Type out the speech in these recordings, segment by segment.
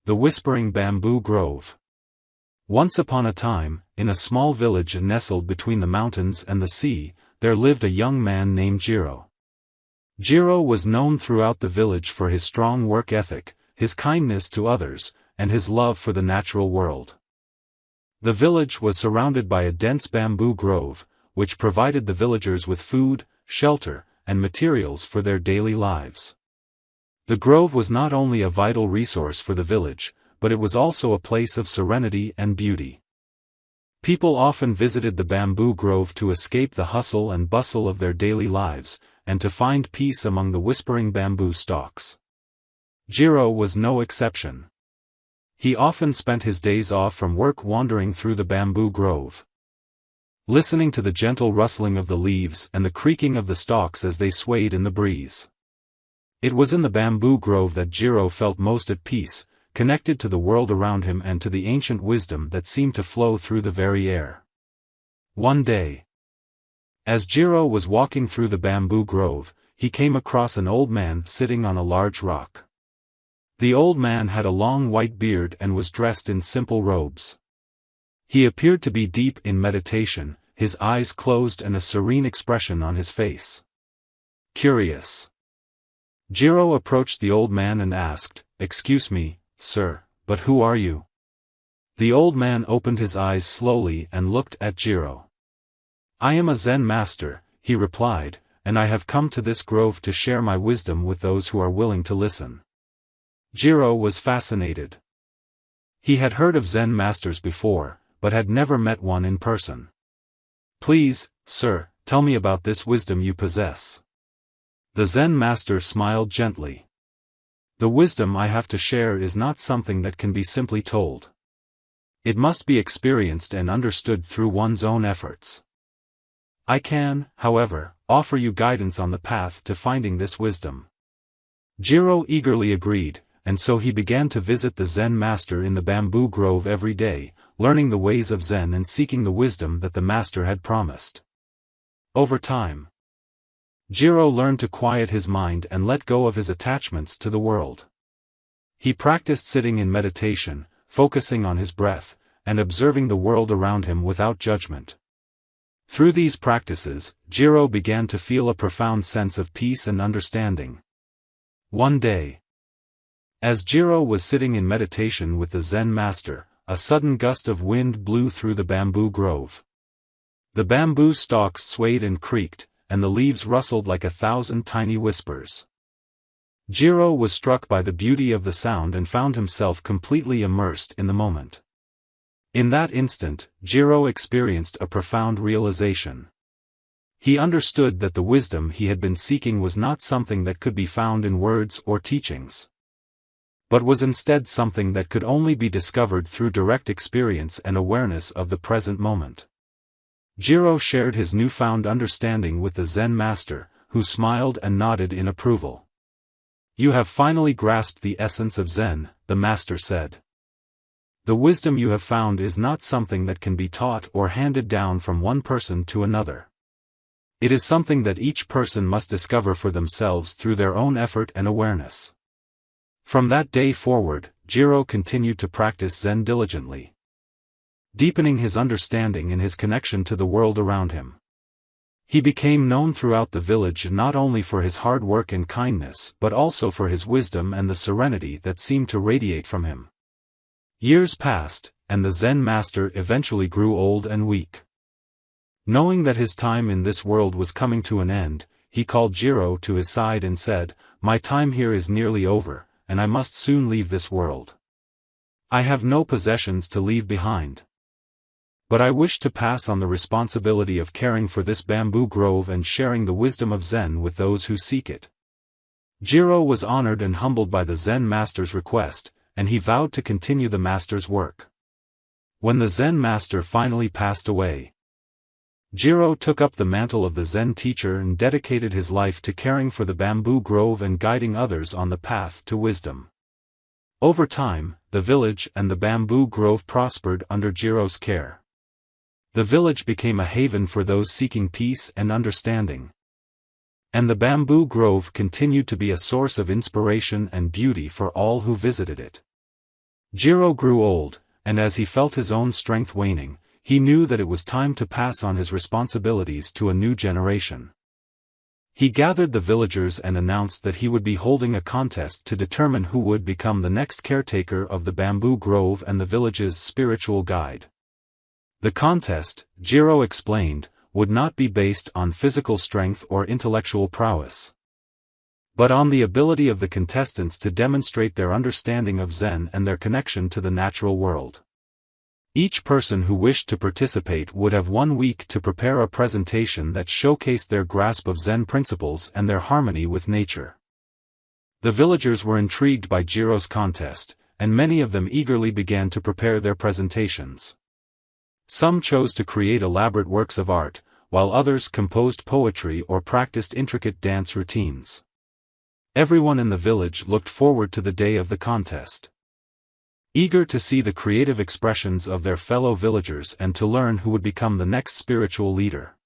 The Whispering Bamboo Grove. Once upon a time, in a small village nestled between the mountains and the sea, there lived a young man named Jiro. Jiro was known throughout the village for his strong work ethic, his kindness to others, and his love for the natural world. The village was surrounded by a dense bamboo grove, which provided the villagers with food, shelter, and materials for their daily lives. The grove was not only a vital resource for the village, but it was also a place of serenity and beauty. People often visited the bamboo grove to escape the hustle and bustle of their daily lives, and to find peace among the whispering bamboo stalks. Jiro was no exception. He often spent his days off from work wandering through the bamboo grove, listening to the gentle rustling of the leaves and the creaking of the stalks as they swayed in the breeze. It was in the bamboo grove that Jiro felt most at peace, connected to the world around him and to the ancient wisdom that seemed to flow through the very air. One day, as Jiro was walking through the bamboo grove, he came across an old man sitting on a large rock. The old man had a long white beard and was dressed in simple robes. He appeared to be deep in meditation, his eyes closed and a serene expression on his face. Curious, Jiro approached the old man and asked, "Excuse me, sir, but who are you?" The old man opened his eyes slowly and looked at Jiro. "I am a Zen master," he replied, "and I have come to this grove to share my wisdom with those who are willing to listen." Jiro was fascinated. He had heard of Zen masters before, but had never met one in person. "Please, sir, tell me about this wisdom you possess." The Zen master smiled gently. "The wisdom I have to share is not something that can be simply told. It must be experienced and understood through one's own efforts. I can, however, offer you guidance on the path to finding this wisdom." Jiro eagerly agreed, and so he began to visit the Zen master in the bamboo grove every day, learning the ways of Zen and seeking the wisdom that the master had promised. Over time, Jiro learned to quiet his mind and let go of his attachments to the world. He practiced sitting in meditation, focusing on his breath, and observing the world around him without judgment. Through these practices, Jiro began to feel a profound sense of peace and understanding. One day, as Jiro was sitting in meditation with the Zen master, a sudden gust of wind blew through the bamboo grove. The bamboo stalks swayed and creaked, and the leaves rustled like 1,000 tiny whispers. Jiro was struck by the beauty of the sound and found himself completely immersed in the moment. In that instant, Jiro experienced a profound realization. He understood that the wisdom he had been seeking was not something that could be found in words or teachings, but was instead something that could only be discovered through direct experience and awareness of the present moment. Jiro shared his newfound understanding with the Zen master, who smiled and nodded in approval. "You have finally grasped the essence of Zen," the master said. "The wisdom you have found is not something that can be taught or handed down from one person to another. It is something that each person must discover for themselves through their own effort and awareness." From that day forward, Jiro continued to practice Zen diligently, deepening his understanding and his connection to the world around him. He became known throughout the village not only for his hard work and kindness but also for his wisdom and the serenity that seemed to radiate from him. Years passed, and the Zen master eventually grew old and weak. Knowing that his time in this world was coming to an end, he called Jiro to his side and said, "My time here is nearly over, and I must soon leave this world. I have no possessions to leave behind. But I wish to pass on the responsibility of caring for this bamboo grove and sharing the wisdom of Zen with those who seek it." Jiro was honored and humbled by the Zen master's request, and he vowed to continue the master's work. When the Zen master finally passed away, Jiro took up the mantle of the Zen teacher and dedicated his life to caring for the bamboo grove and guiding others on the path to wisdom. Over time, the village and the bamboo grove prospered under Jiro's care. The village became a haven for those seeking peace and understanding. And the bamboo grove continued to be a source of inspiration and beauty for all who visited it. Jiro grew old, and as he felt his own strength waning, he knew that it was time to pass on his responsibilities to a new generation. He gathered the villagers and announced that he would be holding a contest to determine who would become the next caretaker of the bamboo grove and the village's spiritual guide. The contest, Jiro explained, would not be based on physical strength or intellectual prowess, but on the ability of the contestants to demonstrate their understanding of Zen and their connection to the natural world. Each person who wished to participate would have 1 week to prepare a presentation that showcased their grasp of Zen principles and their harmony with nature. The villagers were intrigued by Jiro's contest, and many of them eagerly began to prepare their presentations. Some chose to create elaborate works of art, while others composed poetry or practiced intricate dance routines. Everyone in the village looked forward to the day of the contest, eager to see the creative expressions of their fellow villagers and to learn who would become the next spiritual leader.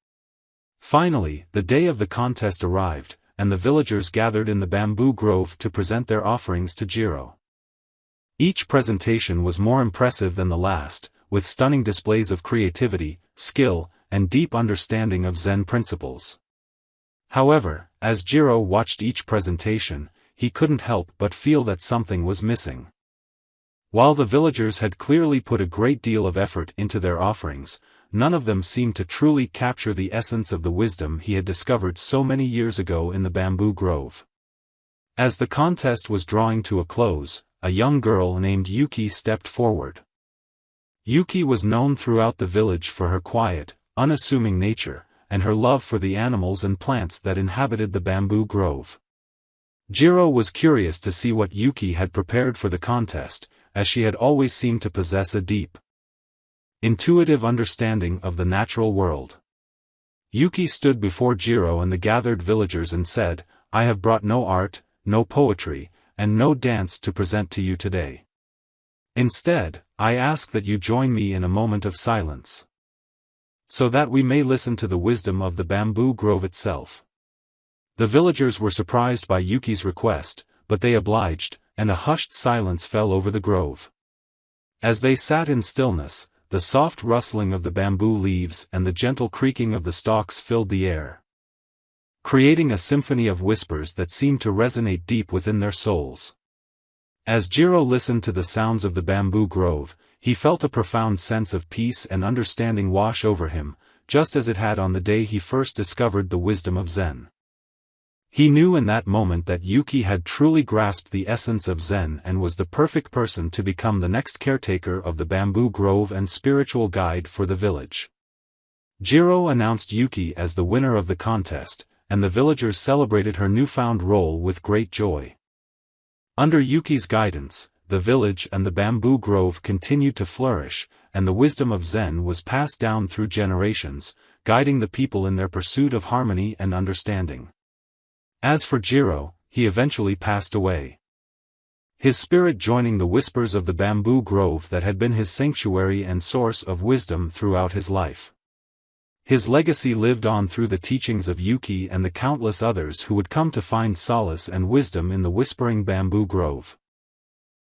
Finally, the day of the contest arrived, and the villagers gathered in the bamboo grove to present their offerings to Jiro. Each presentation was more impressive than the last, with stunning displays of creativity, skill, and deep understanding of Zen principles. However, as Jiro watched each presentation, he couldn't help but feel that something was missing. While the villagers had clearly put a great deal of effort into their offerings, none of them seemed to truly capture the essence of the wisdom he had discovered so many years ago in the bamboo grove. As the contest was drawing to a close, a young girl named Yuki stepped forward. Yuki was known throughout the village for her quiet, unassuming nature, and her love for the animals and plants that inhabited the bamboo grove. Jiro was curious to see what Yuki had prepared for the contest, as she had always seemed to possess a deep, intuitive understanding of the natural world. Yuki stood before Jiro and the gathered villagers and said, "I have brought no art, no poetry, and no dance to present to you today. Instead, I ask that you join me in a moment of silence, so that we may listen to the wisdom of the bamboo grove itself." The villagers were surprised by Yuki's request, but they obliged, and a hushed silence fell over the grove. As they sat in stillness, the soft rustling of the bamboo leaves and the gentle creaking of the stalks filled the air, creating a symphony of whispers that seemed to resonate deep within their souls. As Jiro listened to the sounds of the bamboo grove, he felt a profound sense of peace and understanding wash over him, just as it had on the day he first discovered the wisdom of Zen. He knew in that moment that Yuki had truly grasped the essence of Zen and was the perfect person to become the next caretaker of the bamboo grove and spiritual guide for the village. Jiro announced Yuki as the winner of the contest, and the villagers celebrated her newfound role with great joy. Under Yuki's guidance, the village and the bamboo grove continued to flourish, and the wisdom of Zen was passed down through generations, guiding the people in their pursuit of harmony and understanding. As for Jiro, he eventually passed away, his spirit joining the whispers of the bamboo grove that had been his sanctuary and source of wisdom throughout his life. His legacy lived on through the teachings of Yuki and the countless others who would come to find solace and wisdom in the whispering bamboo grove.